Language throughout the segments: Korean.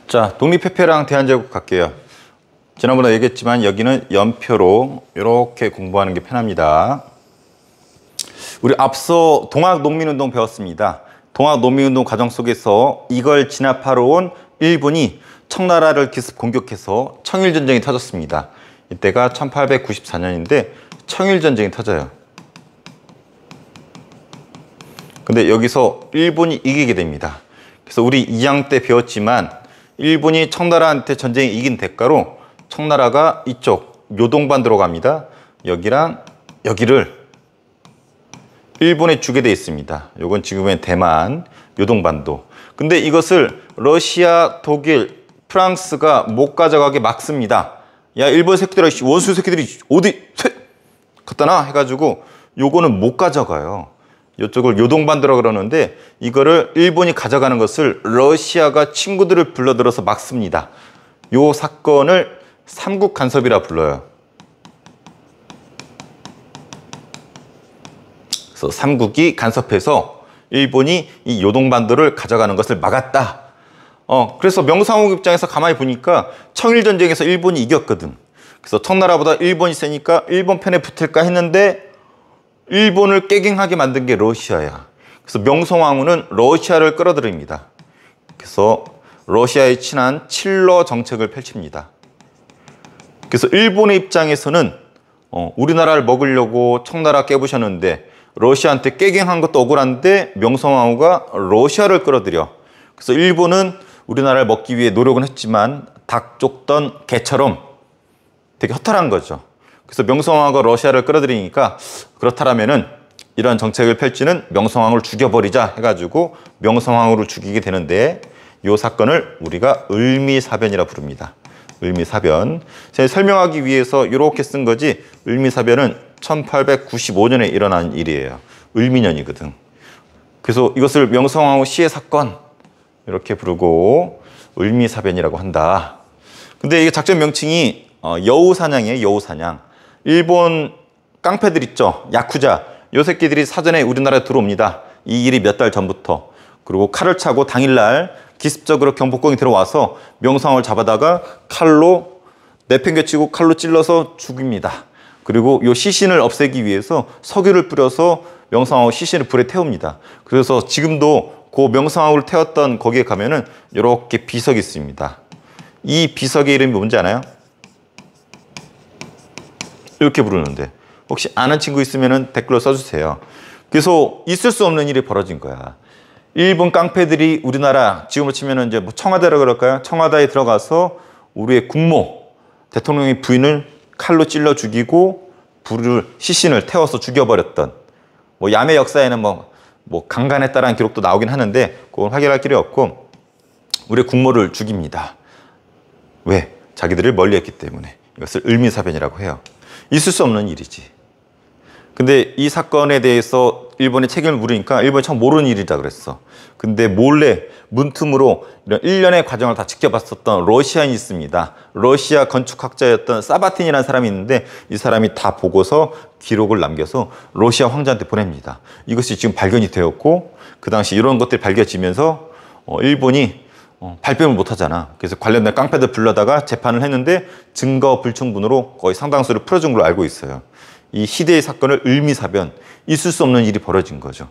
자, 독립해패랑 대한제국 갈게요. 지난번에 얘기했지만 여기는 연표로 이렇게 공부하는 게 편합니다. 우리 앞서 동학농민운동 배웠습니다. 동학농민운동 과정 속에서 이걸 진압하러 온 일본이 청나라를 기습 공격해서 청일전쟁이 터졌습니다. 이때가 1894년인데 청일전쟁이 터져요. 근데 여기서 일본이 이기게 됩니다. 그래서 우리 2학 때 배웠지만 일본이 청나라한테 전쟁에 이긴 대가로 청나라가 이쪽 요동반도로 갑니다. 여기랑 여기를 일본에 주게 돼 있습니다. 요건 지금의 대만 요동반도. 근데 이것을 러시아, 독일, 프랑스가 못 가져가게 막습니다. 야, 일본 새끼들아, 원수 새끼들이 어디 갖다 놔 해가지고 요거는 못 가져가요. 이쪽을 요동반도라고 그러는데 이거를 일본이 가져가는 것을 러시아가 친구들을 불러들어서 막습니다. 요 사건을 삼국 간섭이라 불러요. 그래서 삼국이 간섭해서 일본이 이 요동반도를 가져가는 것을 막았다. 그래서 명성황후 입장에서 가만히 보니까 청일전쟁에서 일본이 이겼거든. 그래서 청나라보다 일본이 세니까 일본 편에 붙을까 했는데 일본을 깨갱하게 만든 게 러시아야. 그래서 명성황후는 러시아를 끌어들입니다. 그래서 러시아에 친한 칠러 정책을 펼칩니다. 그래서 일본의 입장에서는 우리나라를 먹으려고 청나라 깨부셨는데 러시아한테 깨갱한 것도 억울한데 명성황후가 러시아를 끌어들여. 그래서 일본은 우리나라를 먹기 위해 노력은 했지만 닭 쫓던 개처럼 되게 허탈한 거죠. 그래서 명성황후가 러시아를 끌어들이니까 그렇다면은 이런 정책을 펼치는 명성황후를 죽여버리자 해가지고 명성황후를 죽이게 되는데 이 사건을 우리가 을미사변이라 부릅니다. 을미사변. 제가 설명하기 위해서 이렇게 쓴 거지 을미사변은 1895년에 일어난 일이에요. 을미년이거든. 그래서 이것을 명성황후 시해 사건 이렇게 부르고 을미사변이라고 한다. 근데 이게 작전 명칭이 여우사냥이에요. 여우사냥. 일본 깡패들 있죠. 야쿠자. 요 새끼들이 사전에 우리나라에 들어옵니다. 이 일이 몇 달 전부터. 그리고 칼을 차고 당일날 기습적으로 경복궁에 들어와서 명성황후를 잡아다가 칼로 내팽개치고 칼로 찔러서 죽입니다. 그리고 요 시신을 없애기 위해서 석유를 뿌려서 명성황후 시신을 불에 태웁니다. 그래서 지금도 그 명성황후를 태웠던 거기에 가면은 이렇게 비석이 있습니다. 이 비석의 이름이 뭔지 아나요? 이렇게 부르는데 혹시 아는 친구 있으면 댓글로 써주세요. 그래서 있을 수 없는 일이 벌어진 거야. 일본 깡패들이 우리나라 지금으로 치면 이제 뭐 청와대라고 그럴까요? 청와대에 들어가서 우리의 국모 대통령의 부인을 칼로 찔러 죽이고 시신을 태워서 죽여버렸던 뭐 야매 역사에는 뭐 강간했다라는 기록도 나오긴 하는데 그건 확인할 길이 없고 우리의 국모를 죽입니다. 왜? 자기들을 멀리했기 때문에. 이것을 을미사변이라고 해요. 있을 수 없는 일이지. 근데 이 사건에 대해서 일본에 책임을 물으니까 일본이 참 모르는 일이다 그랬어. 근데 몰래 문틈으로 이런 일련의 과정을 다 지켜봤었던 러시아인이 있습니다. 러시아 건축학자였던 사바틴이라는 사람이 있는데 이 사람이 다 보고서 기록을 남겨서 러시아 황제한테 보냅니다. 이것이 지금 발견이 되었고 그 당시 이런 것들이 밝혀지면서 일본이 발뺌을 못하잖아. 그래서 관련된 깡패들 불러다가 재판을 했는데 증거 불충분으로 거의 상당수를 풀어준 걸로 알고 있어요. 이 희대의 사건을 을미사변, 있을 수 없는 일이 벌어진 거죠.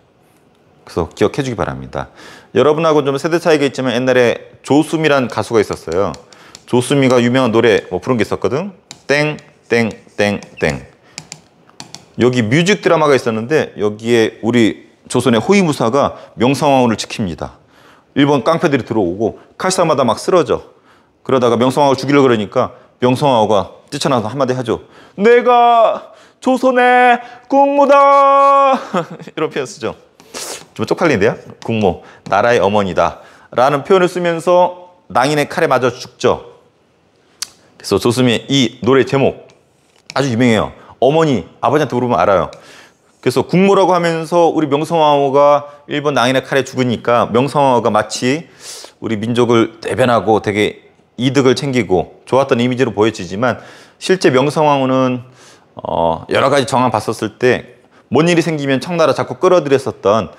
그래서 기억해 주기 바랍니다. 여러분하고 좀 세대 차이가 있지만 옛날에 조수미란 가수가 있었어요. 조수미가 유명한 노래 부른 게 있었거든. 땡땡땡땡. 여기 뮤직 드라마가 있었는데 여기에 우리 조선의 호위무사가 명성황후를 지킵니다. 일본 깡패들이 들어오고 칼싸마다 막 쓰러져. 그러다가 명성황후 죽이려고 그러니까 명성황후가 뛰쳐나와서 한마디 하죠. 내가 조선의 국모다. 이런 표현 쓰죠. 좀 쪽팔린데요? 국모, 나라의 어머니다 라는 표현을 쓰면서 낭인의 칼에 맞아 죽죠. 그래서 조수미의 이 노래 제목 아주 유명해요. 어머니, 아버지한테 물으면 알아요. 그래서 국모라고 하면서 우리 명성황후가 일본 낭인의 칼에 죽으니까 명성황후가 마치 우리 민족을 대변하고 되게 이득을 챙기고 좋았던 이미지로 보여지지만 실제 명성황후는 여러 가지 정황 봤었을 때 뭔 일이 생기면 청나라 자꾸 끌어들였었던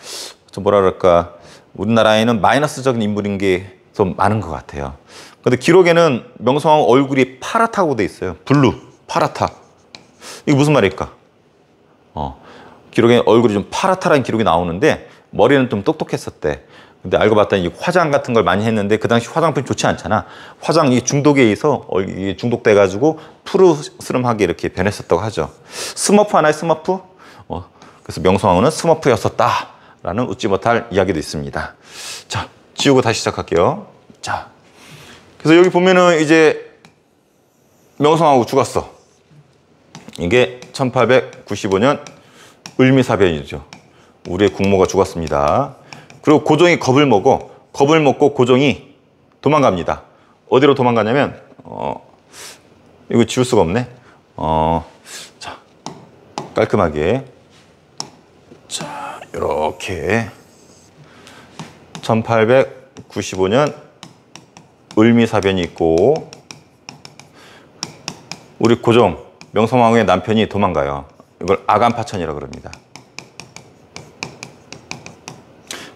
좀 뭐라 그럴까 우리나라에는 마이너스적인 인물인 게 좀 많은 것 같아요. 근데 기록에는 명성황후 얼굴이 파랗다고 돼 있어요. 블루, 파랗다. 이게 무슨 말일까? 기록에 얼굴이 좀 파랗다라는 기록이 나오는데 머리는 좀 똑똑했었대. 근데 알고 봤더니 화장 같은 걸 많이 했는데 그 당시 화장품이 좋지 않잖아. 화장 이 중독에 의해서 중독돼가지고 푸르스름하게 이렇게 변했었다고 하죠. 스머프 하나의 스머프? 그래서 명성황후는 스머프였었다라는 웃지 못할 이야기도 있습니다. 자, 지우고 다시 시작할게요. 자, 그래서 여기 보면은 이제 명성황후 죽었어. 이게 1895년 을미사변이죠. 우리의 국모가 죽었습니다. 그리고 고종이 겁을 먹고 고종이 도망갑니다. 어디로 도망가냐면 이거 지울 수가 없네. 자, 깔끔하게 자, 이렇게 1895년 을미사변이 있고 우리 고종 명성황후의 남편이 도망가요. 이걸 아간파천이라고 그럽니다.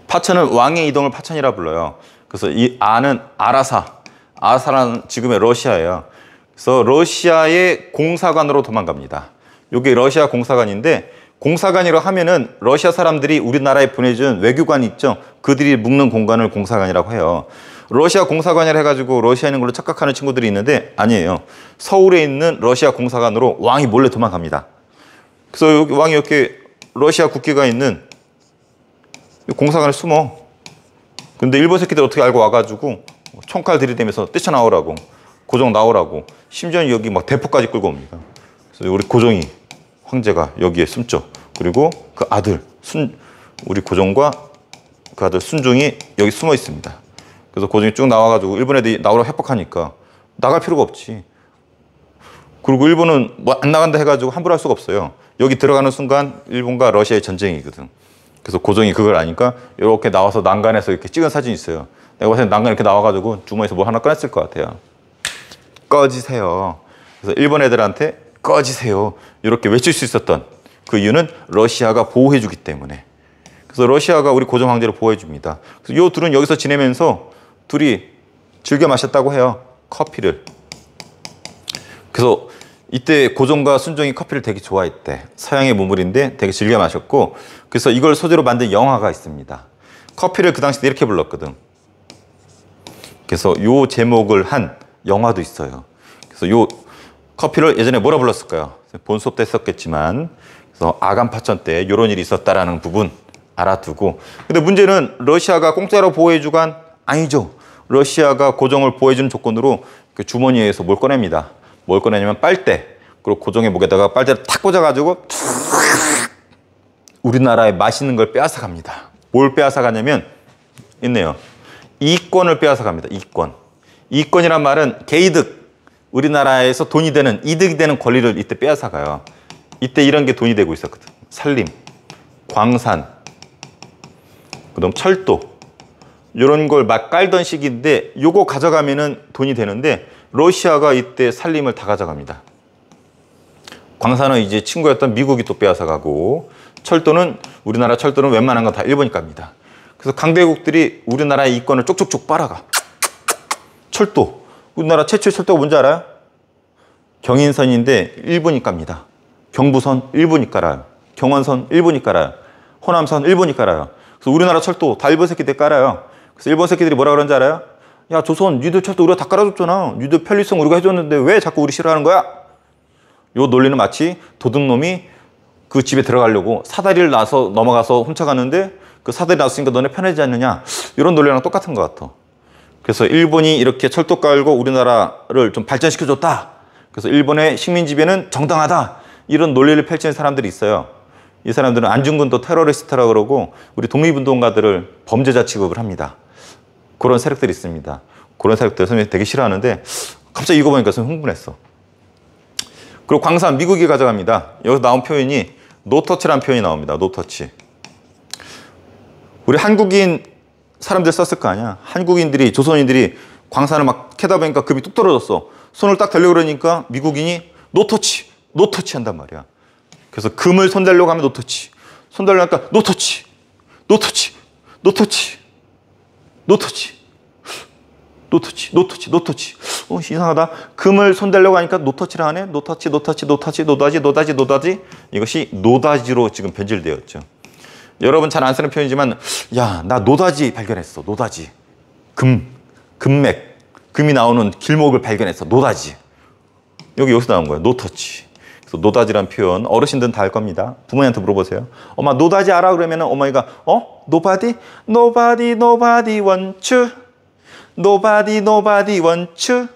파천은 왕의 이동을 파천이라 불러요. 그래서 이 아는 아라사라는 지금의 러시아예요. 그래서 러시아의 공사관으로 도망갑니다. 이게 러시아 공사관인데 공사관이라고 하면은 러시아 사람들이 우리나라에 보내준 외교관 있죠. 그들이 묵는 공간을 공사관이라고 해요. 러시아 공사관이라 해가지고 러시아에 있는 걸로 착각하는 친구들이 있는데 아니에요. 서울에 있는 러시아 공사관으로 왕이 몰래 도망갑니다. 그래서 여기 왕이 이렇게 러시아 국기가 있는 공사관에 숨어. 근데 일본 새끼들 어떻게 알고 와가지고 총칼 들이대면서 뛰쳐나오라고, 고종 나오라고, 심지어 여기 막 대포까지 끌고 옵니다. 그래서 우리 고종이 황제가 여기에 숨죠. 그리고 그 아들 우리 고종과 그 아들 순종이 여기 숨어 있습니다. 그래서 고종이 쭉 나와가지고 일본 애들이 나오라고 협박하니까 나갈 필요가 없지. 그리고 일본은 뭐 안 나간다 해가지고 함부로 할 수가 없어요. 여기 들어가는 순간 일본과 러시아의 전쟁이거든. 그래서 고종이 그걸 아니까 이렇게 나와서 난간에서 이렇게 찍은 사진이 있어요. 내가 봤을 때 난간 이렇게 나와가지고 주머니에서 뭐 하나 꺼냈을 것 같아요. 꺼지세요. 그래서 일본 애들한테 꺼지세요. 이렇게 외칠 수 있었던 그 이유는 러시아가 보호해주기 때문에. 그래서 러시아가 우리 고종 황제를 보호해줍니다. 그래서 이 둘은 여기서 지내면서 둘이 즐겨 마셨다고 해요. 커피를. 그래서 이때 고종과 순종이 커피를 되게 좋아했대. 서양의 문물인데 되게 즐겨 마셨고 그래서 이걸 소재로 만든 영화가 있습니다. 커피를 그 당시 때 이렇게 불렀거든. 그래서 요 제목을 한 영화도 있어요. 그래서 요 커피를 예전에 뭐라 불렀을까요? 본 수업 때 했었겠지만 그래서 아간파천 때 이런 일이 있었다라는 부분 알아두고 근데 문제는 러시아가 공짜로 보호해주간 아니죠. 러시아가 고종을 보호해주는 조건으로 그 주머니에서 뭘 꺼냅니다. 뭘 꺼내냐면 빨대. 그리고 고종의 목에다가 빨대를 탁 꽂아가지고 우리나라에 맛있는 걸 빼앗아 갑니다. 뭘 빼앗아 가냐면 있네요. 이권을 빼앗아 갑니다. 이권. 이권이란 말은 개이득. 우리나라에서 돈이 되는 이득이 되는 권리를 이때 빼앗아 가요. 이때 이런 게 돈이 되고 있었거든. 산림, 광산, 그다음 철도 이런 걸 막 깔던 시기인데 요거 가져가면은 돈이 되는데 러시아가 이때 산림을 다 가져갑니다. 광산은 이제 친구였던 미국이 또 빼앗아가고 철도는 우리나라 철도는 웬만한 건 다 일본이 갑니다. 그래서 강대국들이 우리나라의 이권을 쪽쪽쪽 빨아가. 철도. 우리나라 최초의 철도가 뭔지 알아요? 경인선인데 일본이 갑니다. 경부선 일본이 깔아요. 경원선 일본이 깔아요. 호남선 일본이 깔아요. 그래서 우리나라 철도 다 일본 새끼들 깔아요. 그래서 일본 새끼들이 뭐라 그러는지 알아요? 야 조선 니들 철도 우리가 다 깔아줬잖아. 니들 편리성 우리가 해줬는데 왜 자꾸 우리 싫어하는 거야? 요 논리는 마치 도둑놈이 그 집에 들어가려고 사다리를 나서 넘어가서 훔쳐가는데 그 사다리 놨으니까 너네 편하지 않느냐? 이런 논리랑 똑같은 것 같아. 그래서 일본이 이렇게 철도 깔고 우리나라를 좀 발전시켜줬다. 그래서 일본의 식민 지배는 정당하다. 이런 논리를 펼치는 사람들이 있어요. 이 사람들은 안중근도 테러리스트라고 그러고 우리 독립운동가들을 범죄자 취급을 합니다. 그런 세력들이 있습니다. 그런 세력들 선생님이 되게 싫어하는데 갑자기 이거 보니까 좀 흥분했어. 그리고 광산 미국이 가져갑니다. 여기서 나온 표현이 노터치라는 표현이 나옵니다. 노터치. 우리 한국인 사람들 썼을 거 아니야. 한국인들이 조선인들이 광산을 막 캐다 보니까 금이 뚝 떨어졌어. 손을 딱 대려고 그러니까 미국인이 노터치 노터치 한단 말이야. 그래서 금을 손대려고 하면 노터치, 손대려고 하니까 노터치, 노터치, 노터치, 노터치. 노터치, 노터치, 노터치. 이상하다. 금을 손대려고 하니까 노터치를 하네. 노터치, 노터치, 노터치, 노다지, 노다지, 노다지. 이것이 노다지로 지금 변질되었죠. 여러분 잘 안 쓰는 표현이지만, 야, 나 노다지 발견했어. 노다지. 금맥. 금이 나오는 길목을 발견했어. 노다지. 여기서 나온 거예요. 노터치. 그래서 노다지란 표현 어르신들은 다 알 겁니다. 부모님한테 물어보세요. 엄마 노다지 알아? 그러면은 어머니가 nobody? nobody, nobody want you. nobody, nobody want you.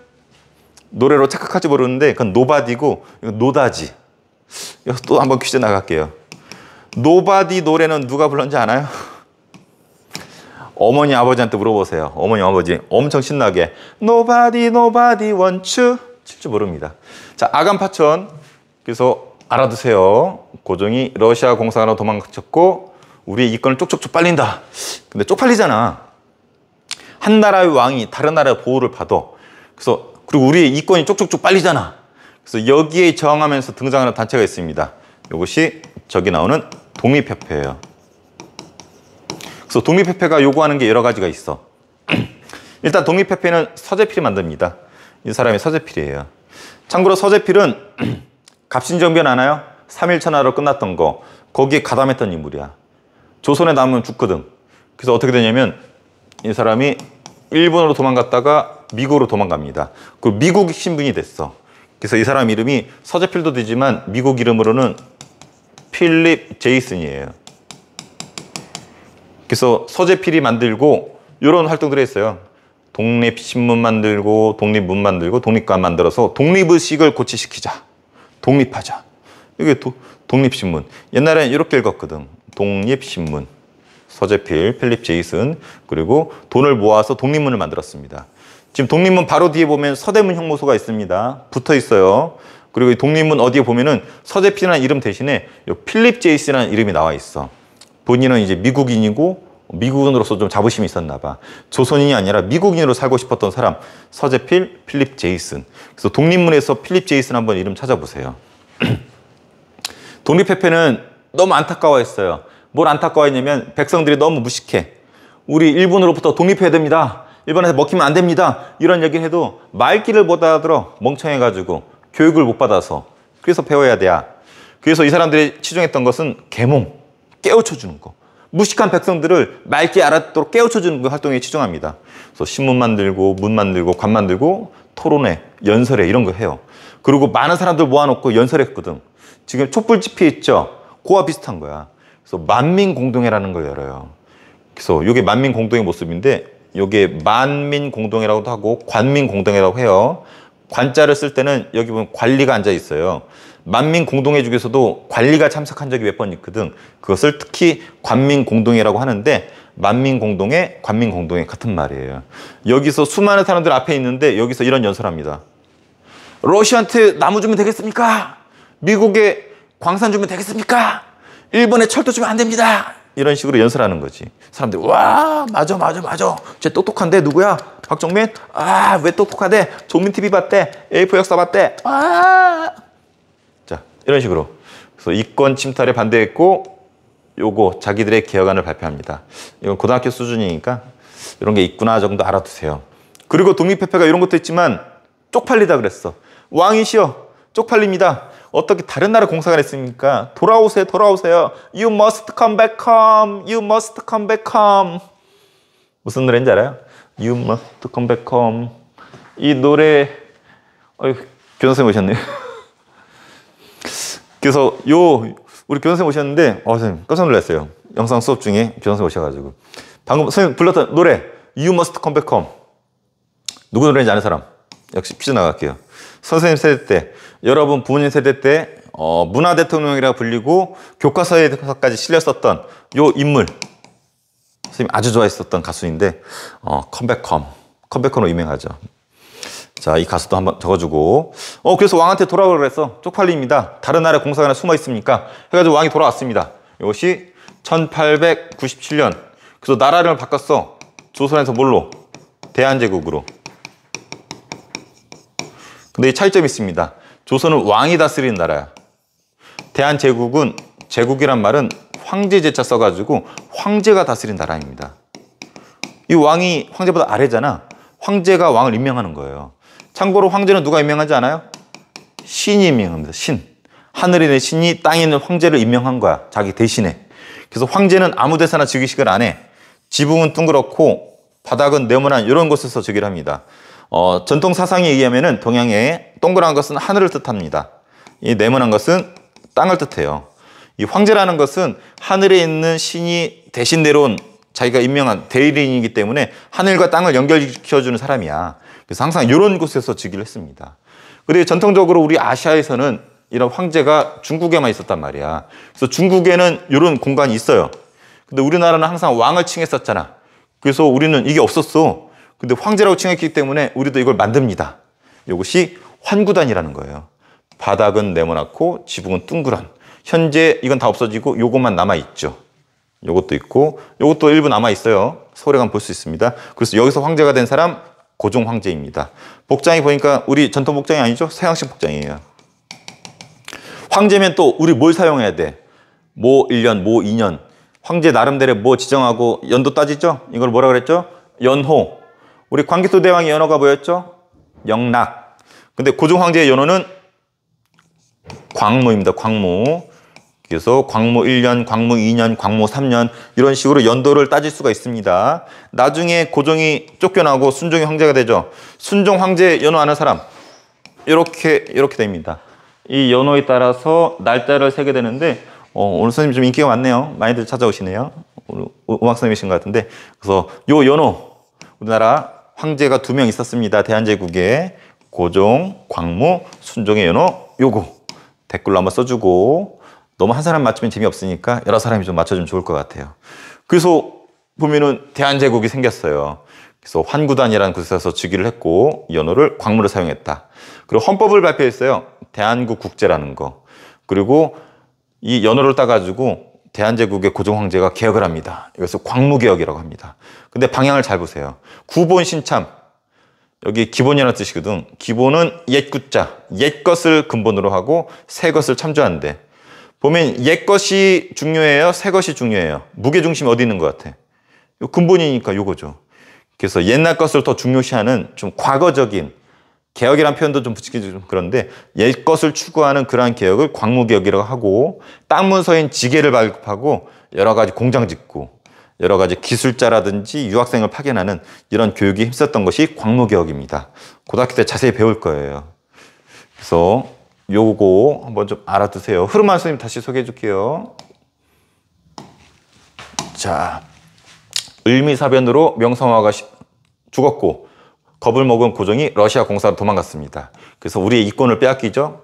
노래로 착각할지 모르는데 그건 nobody고 이건 노다지. 또 한번 퀴즈 나갈게요. nobody 노래는 누가 불렀는지 아나요? 어머니 아버지한테 물어보세요. 어머니 아버지 엄청 신나게 nobody, nobody want you 칠 줄 모릅니다. 자, 아간파천. 그래서 알아두세요. 고종이 러시아 공산으로 도망쳤고 우리의 이권을 쪽쪽쪽 빨린다. 근데 쪽팔리잖아. 한 나라의 왕이 다른 나라의 보호를 받아. 그래서 그리고 우리의 이권이 쪽쪽쪽 빨리잖아. 그래서 여기에 저항하면서 등장하는 단체가 있습니다. 이것이 저기 나오는 독립협회예요. 그래서 독립협회가 요구하는 게 여러 가지가 있어. 일단 독립협회는 서재필이 만듭니다. 이 사람이 서재필이에요. 참고로 서재필은 갑신정변 아나요? 3.1천하로 끝났던 거. 거기에 가담했던 인물이야. 조선에 남으면 죽거든. 그래서 어떻게 되냐면 이 사람이 일본으로 도망갔다가 미국으로 도망갑니다. 그 미국 신분이 됐어. 그래서 이 사람 이름이 서재필도 되지만 미국 이름으로는 필립 제이슨이에요. 그래서 서재필이 만들고 이런 활동들을 했어요. 독립신문 만들고 독립문 만들고 독립관 만들어서 독립의식을 고취시키자. 독립하자. 이게 독립신문. 옛날에는 이렇게 읽었거든. 독립신문. 서재필, 필립 제이슨. 그리고 돈을 모아서 독립문을 만들었습니다. 지금 독립문 바로 뒤에 보면 서대문 형무소가 있습니다. 붙어 있어요. 그리고 이 독립문 어디에 보면은 서재필이라는 이름 대신에 필립 제이슨이라는 이름이 나와 있어. 본인은 이제 미국인이고 미국인으로서 좀 자부심이 있었나 봐. 조선인이 아니라 미국인으로 살고 싶었던 사람. 서재필, 필립 제이슨. 그래서 독립문에서 필립 제이슨 한번 이름 찾아보세요. 독립협회는 너무 안타까워했어요. 뭘 안타까워했냐면 백성들이 너무 무식해. 우리 일본으로부터 독립해야 됩니다. 일본에서 먹히면 안 됩니다. 이런 얘기를 해도 말귀를 못 알아들어. 멍청해가지고 교육을 못 받아서. 그래서 배워야 돼야. 그래서 이 사람들이 치중했던 것은 계몽, 깨우쳐주는 거. 무식한 백성들을 맑게 알아듣도록 깨우쳐주는 그 활동에 치중합니다. 그래서 신문 만들고 문 만들고 관 만들고 토론회, 연설회 이런 거 해요. 그리고 많은 사람들 모아놓고 연설했거든. 지금 촛불집회 있죠? 그와 비슷한 거야. 그래서 만민공동회라는 걸 열어요. 그래서 이게 만민공동회 모습인데 이게 만민공동회라고도 하고 관민공동회라고 해요. 관자를 쓸 때는 여기 보면 관리가 앉아 있어요. 만민공동회 중에서도 관리가 참석한 적이 몇 번 있거든. 그것을 특히 관민공동회라고 하는데 만민공동회, 관민공동회 같은 말이에요. 여기서 수많은 사람들 앞에 있는데 여기서 이런 연설합니다. 러시아한테 나무 주면 되겠습니까? 미국에 광산 주면 되겠습니까? 일본에 철도 주면 안 됩니다. 이런 식으로 연설하는 거지. 사람들이 와 맞아 쟤 똑똑한데 누구야? 박정민? 아 왜 똑똑하대? 종민TV 봤대? A4 역사 봤대? 자 이런 식으로. 그래서 이권 침탈에 반대했고 요거 자기들의 개혁안을 발표합니다. 이건 고등학교 수준이니까 이런 게 있구나 정도 알아두세요. 그리고 독립협회가 이런 것도 있지만 쪽팔리다 그랬어. 왕이시여 쪽팔립니다. 어떻게 다른 나라 공사가 했습니까? 돌아오세요. You must come back home. You must come back home. 무슨 노래인지 알아요? You must come back home. 이 노래 교장선생님 오셨네요. 그래서 우리 교장선생님 오셨는데 선생님 깜짝 놀랐어요. 영상 수업 중에 교장선생님 오셔가지고 방금 선생님 불렀던 노래 You must come back home. 누구 노래인지 아는 사람? 역시 퀴즈 나갈게요. 선생님 세대 때, 여러분 부모님 세대 때 문화대통령이라 불리고 교과서에까지 실렸었던 요 인물. 선생님 아주 좋아했었던 가수인데 컴백홈. 컴백홈으로 유명하죠. 자, 이 가수도 한번 적어주고 그래서 왕한테 돌아오라고 그랬어. 쪽팔립니다. 다른 나라에 공사관에 숨어 있습니까? 해가지고 왕이 돌아왔습니다. 이것이 1897년. 그래서 나라를 바꿨어. 조선에서 뭘로? 대한제국으로. 근데 이 차이점이 있습니다. 조선은 왕이 다스리는 나라야. 대한제국은 제국이란 말은 황제 제자 써가지고 황제가 다스린 나라입니다. 이 왕이 황제보다 아래잖아. 황제가 왕을 임명하는 거예요. 참고로 황제는 누가 임명하지 않아요? 신이 임명합니다. 신. 하늘에 있는 신이 땅에 있는 황제를 임명한 거야. 자기 대신에. 그래서 황제는 아무 데서나 즉위식을 안 해. 지붕은 둥그렇고 바닥은 네모난 이런 곳에서 즉위를 합니다. 전통 사상에 의하면은 동양의 동그란 것은 하늘을 뜻합니다. 이 네모난 것은 땅을 뜻해요. 이 황제라는 것은 하늘에 있는 신이 대신 내려온 자기가 임명한 대리인이기 때문에 하늘과 땅을 연결시켜주는 사람이야. 그래서 항상 이런 곳에서 즉위를 했습니다. 그런데 전통적으로 우리 아시아에서는 이런 황제가 중국에만 있었단 말이야. 그래서 중국에는 이런 공간이 있어요. 근데 우리나라는 항상 왕을 칭했었잖아. 그래서 우리는 이게 없었어. 근데 황제라고 칭했기 때문에 우리도 이걸 만듭니다. 이것이 환구단이라는 거예요. 바닥은 네모나고 지붕은 둥그런. 현재 이건 다 없어지고 요것만 남아있죠. 요것도 있고 요것도 일부 남아있어요. 서울에 가면 볼 수 있습니다. 그래서 여기서 황제가 된 사람 고종 황제입니다. 복장이 보니까 우리 전통 복장이 아니죠? 서양식 복장이에요. 황제면 또 우리 뭘 사용해야 돼? 모 1년, 모 2년. 황제 나름대로 뭐 지정하고 연도 따지죠? 이걸 뭐라 그랬죠? 연호. 우리 광기토 대왕의 연호가 뭐였죠? 영락. 근데 고종 황제의 연호는 광무입니다. 광무. 그래서 광무 1년, 광무 2년, 광무 3년 이런 식으로 연도를 따질 수가 있습니다. 나중에 고종이 쫓겨나고 순종이 황제가 되죠. 순종 황제 연호하는 사람 이렇게 됩니다. 이 연호에 따라서 날짜를 세게 되는데 오늘 선생님 좀 인기가 많네요. 많이들 찾아오시네요. 음악 선생님이신 것 같은데 그래서 요 연호 우리나라 황제가 2명 있었습니다. 대한제국에 고종, 광무, 순종의 연호 요거 댓글로 한번 써주고 너무 한 사람 맞추면 재미없으니까 여러 사람이 좀 맞춰주면 좋을 것 같아요. 그래서 보면은 대한제국이 생겼어요. 그래서 환구단이라는 곳에서 즉위를 했고 연호를 광무를 사용했다. 그리고 헌법을 발표했어요. 대한국 국제라는 거. 그리고 이 연호를 따가지고 대한제국의 고종 황제가 개혁을 합니다. 이것을 광무개혁이라고 합니다. 근데 방향을 잘 보세요. 구본 신참. 여기 기본이라는 뜻이거든. 기본은 옛 구자, 옛 것을 근본으로 하고 새 것을 참조한대. 보면 옛 것이 중요해요? 새 것이 중요해요? 무게중심이 어디 있는 것 같아? 요 근본이니까 요거죠. 그래서 옛날 것을 더 중요시하는 좀 과거적인 개혁이라는 표현도 좀 붙이기 좀 그런데 옛 것을 추구하는 그러한 개혁을 광무개혁이라고 하고 땅 문서인 지계를 발급하고 여러 가지 공장 짓고 여러 가지 기술자라든지 유학생을 파견하는 이런 교육에 힘썼던 것이 광무개혁입니다. 고등학교 때 자세히 배울 거예요. 그래서 요거 한번 좀 알아두세요. 흐름만 선생님 다시 소개해 줄게요. 자, 을미사변으로 명성황후가 죽었고 겁을 먹은 고종이 러시아 공사로 도망갔습니다. 그래서 우리의 이권을 빼앗기죠.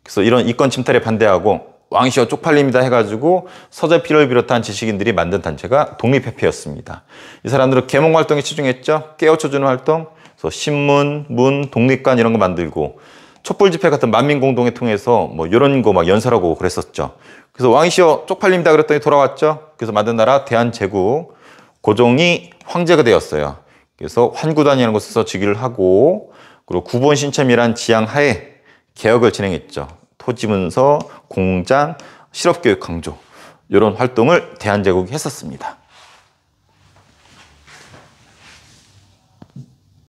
그래서 이런 이권 침탈에 반대하고 왕시여 쪽팔립니다 해가지고 서재필을 비롯한 지식인들이 만든 단체가 독립회피였습니다. 이 사람들은 계몽활동에 치중했죠. 깨우쳐주는 활동, 그래서 신문, 문, 독립관 이런 거 만들고 촛불집회 같은 만민공동회 통해서 뭐 이런 거 막 연설하고 그랬었죠. 그래서 왕이시여 쪽팔립니다 그랬더니 돌아왔죠. 그래서 만든 나라 대한제국, 고종이 황제가 되었어요. 그래서 환구단이라는 곳에서 즉위를 하고 그리고 구본신첨이란 지향하에 개혁을 진행했죠. 토지문서, 공장, 실업교육 강조 이런 활동을 대한제국이 했었습니다.